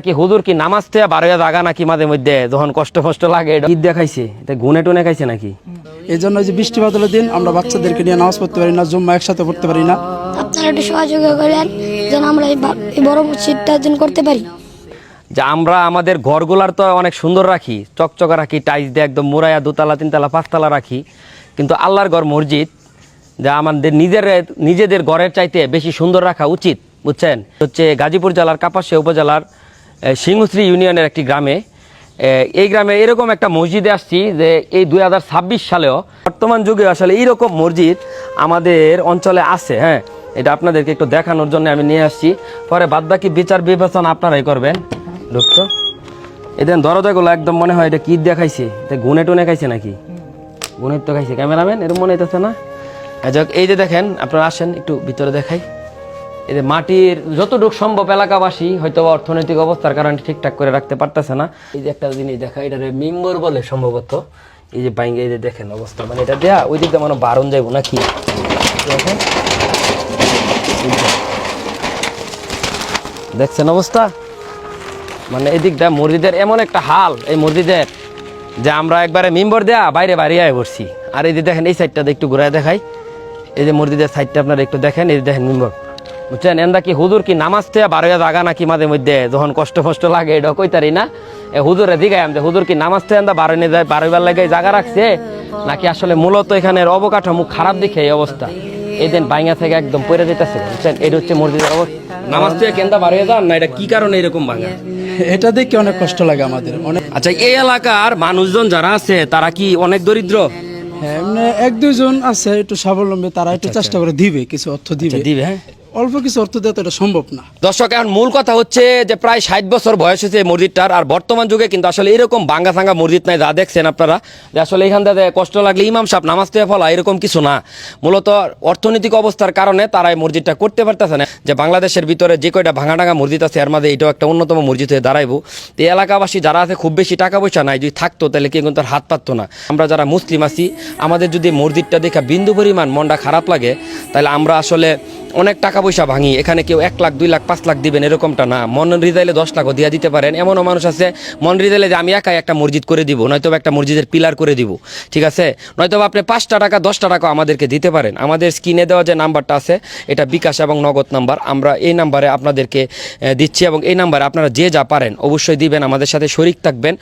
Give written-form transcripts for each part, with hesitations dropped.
কি হুজুর কি নামাজ থেকে বার হয়ে জাগা নাকি মাঝে মধ্যে যখন কষ্ট লাগে ঈদ দেখাইছে এটা গুনে টুনে খাইছে নাকি? এই জন্য যে বৃষ্টি বাদলের দিন আমরা বাচ্চাদেরকে নিয়ে নামাজ পড়তে পারি না, জুম্মা একসাথে পড়তে পারি না। আপনারা একটু সহযোগিতা করেন যেন আমরা এই বড় মসজিদটা অর্জন করতে পারি। যে আমরা আমাদের ঘরগুলার তো অনেক সুন্দর রাখি, চকচকা রাখি, টাইলস দিয়ে একদম মুরাইয়া 2 তলা 3 তলা 5 তলা রাখি, কিন্তু আল্লাহর ঘর মসজিদ যা আমাদের নিজেদের ঘরের চাইতে বেশি সুন্দর রাখা উচিত, বুঝছেন? হচ্ছে গাজীপুর জেলার কাপাসিয়া উপজেলার সিংহশ্রী ইউনিয়নের একটি গ্রামে। এই গ্রামে এরকম একটা মসজিদে আসছি যে এই 2026 সালেও বর্তমান যুগে আসলে এইরকম মসজিদ আমাদের অঞ্চলে আছে। হ্যাঁ, এটা আপনাদেরকে একটু দেখানোর জন্য আমি নিয়ে আসছি, পরে বাদবাকি বিচার বিবেচনা আপনারাই করবেন। ঢুকতো এদের দরজাগুলো একদম মনে হয় এটা কি দেখাইছে, এটা গুনে টুনে খাইছে নাকি? গুনে তো খাইছে ক্যামেরাম্যান, এরকম মনে হইতেছে না? যাক, এই যে দেখেন, আপনারা আসেন একটু ভিতরে দেখাই। এই যে মাটির যতটুকু সম্ভব এলাকাবাসী হয়তো অর্থনৈতিক অবস্থার কারণে ঠিকঠাক করে রাখতে পারতেছে না। এই যে একটা জিনিস দেখা, এটা মিম্বর বলে সম্ভবত। এই যে বাইঙ্গে, এই যে দেখেন অবস্থা, মানে এটা দেয়া ওই দিকটা মানে বারণ যাইব নাকি? দেখছেন অবস্থা, মানে এদিকটা মসজিদের এমন একটা হাল এই মসজিদের যে আমরা একবারে মিম্বর দেয়া বাইরে আয় বসছি। আর এই যে দেখেন এই সাইডটা একটু ঘুরায় দেখাই, এই যে মসজিদের সাইডটা আপনারা একটু দেখেন, এই যে দেখেন মিম্বর, বুঝছেন? এন্দা কি হুজুর কি নামাজ থেকে বার হয়ে জাগা নাকি মাঝে মধ্যে যখন কষ্ট লাগে এটা কইতারি না। হুজুরে দিঘায় যে হুজুর কি নামাজ থেকে বার হয়ে যায়, বার হইবার লাগে জায়গা রাখছে নাকি আসলে মূলত এখানের অবকাঠামো খারাপ দেখে এই অবস্থা। এই দিন বাইঙ্গা থেকে একদম পড়ে যেতেছে, বুঝছেন? এটা হচ্ছে মসজিদের অবস্থা। নামাজ থেকে কেন্দা বার হয়ে যান না, এটা কি কারণে এরকম ভাঙা? এটা দেখে অনেক কষ্ট লাগে আমাদের অনেক। আচ্ছা, এই এলাকার মানুষজন যারা আছে তারা কি অনেক দরিদ্র? হ্যাঁ, এমনি 1-2 জন আছে একটু স্বাবলম্বী, তারা একটু চেষ্টা করে দিবে, কিছু অর্থ দিবে। হ্যাঁ, অল্প কিছু অর্থ দেওয়া তো এটা সম্ভব না। দর্শক, এখন মূল কথা হচ্ছে যে প্রায় 60 বছর বয়স হয়েছে এই মসজিদটার, আর বর্তমান যুগে কিন্তু আসলে এরকম ভাঙ্গা সাঙ্গা মসজিদ নাই। যা দেখছেন আপনারা যে আসলে এখান থেকে কষ্ট লাগলে ইমাম সাহেব নামাজ থেকে ফলা, এরকম কিছু না। মূলত অর্থনৈতিক অবস্থার কারণে তারা এই মসজিদটা করতে পারতেছে না। যে বাংলাদেশের ভিতরে যে কয়টা ভাঙা টাঙ্গা মসজিদ আছে এর মধ্যে এটাও একটা অন্যতম মসজিদ হয়ে দাঁড়াইবো। তো এই এলাকাবাসী যারা আছে খুব বেশি টাকা পয়সা নাই, যদি থাকতো তাহলে কেউ কিন্তু হাত পাততো না। আমরা যারা মুসলিম আছি, আমাদের যদি মসজিদটা দেখা বিন্দু পরিমাণ মনটা খারাপ লাগে, তাহলে আমরা আসলে অনেক টাকা পয়সা ভাঙি। এখানে কেউ 1 লাখ 2 লাখ 5 লাখ দিবেন এরকমটা না, মন হৃদয়ে 10 লাখও দিয়ে দিতে পারেন। এমনও মানুষ আছে মন হৃদয়ে যে আমি একাই একটা মসজিদ করে দিব, নয়তো একটা মসজিদের পিলার করে দিব, ঠিক আছে? নয়তো আপনি 5টা টাকা 10টা টাকা আমাদেরকে দিতে পারেন। আমাদের স্ক্রিনে দেওয়া যে নাম্বারটা আছে এটা বিকাশ এবং নগদ নাম্বার, আমরা এই নাম্বারে আপনাদেরকে দিচ্ছি, এবং এই নাম্বারে আপনারা যে যা পারেন অবশ্যই দিবেন, আমাদের সাথে শরিক থাকবেন।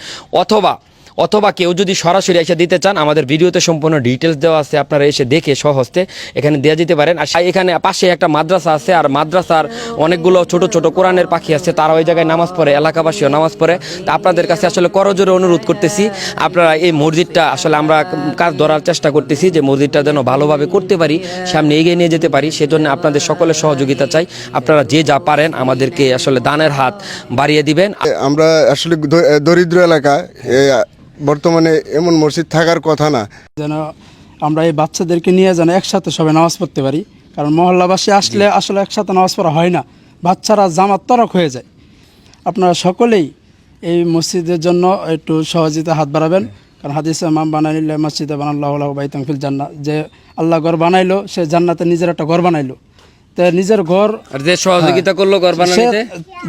অথবা কেউ যদি সরাসরি এসে দিতে চান, আমাদের ভিডিওতে সম্পূর্ণ ডিটেলস দেওয়া আছে, আপনারা এসে দেখে সহজে এখানে দেওয়া যেতে পারেন। আর এখানে পাশে একটা মাদ্রাসা আছে, আর মাদ্রাসার অনেকগুলো ছোট ছোট কোরআনের পাখি আছে, তারা ওই জায়গায় নামাজ পড়ে, এলাকাবাসীও নামাজ পড়ে। তা আপনাদের কাছে আসলে করজোরে অনুরোধ করতেছি, আপনারা এই মসজিদটা আসলে আমরা কাজ ধরার চেষ্টা করতেছি যে মসজিদটা যেন ভালোভাবে করতে পারি, সামনে এগিয়ে নিয়ে যেতে পারি। সেজন্য আপনাদের সকলের সহযোগিতা চাই। আপনারা যে যা পারেন আমাদেরকে আসলে দানের হাত বাড়িয়ে দিবেন। আমরা আসলে দরিদ্র এলাকা, বর্তমানে এমন মসজিদ থাকার কথা না, যেন আমরা এই বাচ্চাদেরকে নিয়ে যেন একসাথে সবাই নামাজ পড়তে পারি। কারণ মহল্লাবাসী আসলে আসলে একসাথে নামাজ পড়া হয় না, বাচ্চারা জামাত তরক হয়ে যায়। আপনারা সকলেই এই মসজিদের জন্য একটু সহযোগিতা হাত বাড়াবেন। কারণ হাদিসে ইমাম বানাইলে মসজিদে বানাল্লাহু লাহু বাইতান ফিল জান্নাহ, যে আল্লাহ ঘর বানাইলো সে জান্নাতে নিজের একটা ঘর বানাইলো। তো নিজের ঘর, আর যে সহযোগিতা করলো ঘর বানাইতে,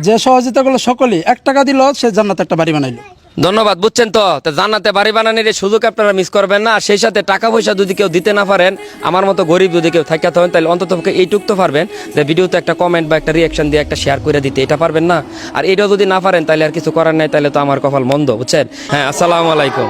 যে সহযোগিতা করলো সকলেই 1 টাকা দিল, সে জান্নাতে একটা বাড়ি বানাইলো। ধন্যবাদ, বুঝছেন তো? জান্নাতে বাড়ি বানানোর সুযোগ আপনারা মিস করবেন না। আর সেই সাথে টাকা পয়সা যদি কেউ দিতে না পারেন, আমার মতো গরিব যদি কেউ থাকতে হন, তাহলে অন্তত এইটুক তো পারবেন যে ভিডিওতে একটা কমেন্ট বা একটা রিয়াকশন দিয়ে একটা শেয়ার করে দিতে, এটা পারবেন না? আর এটাও যদি না পারেন তাহলে আর কিছু করার নাই, তাহলে তো আমার কপাল মন্দ, বুঝছেন? হ্যাঁ, আসসালামু আলাইকুম।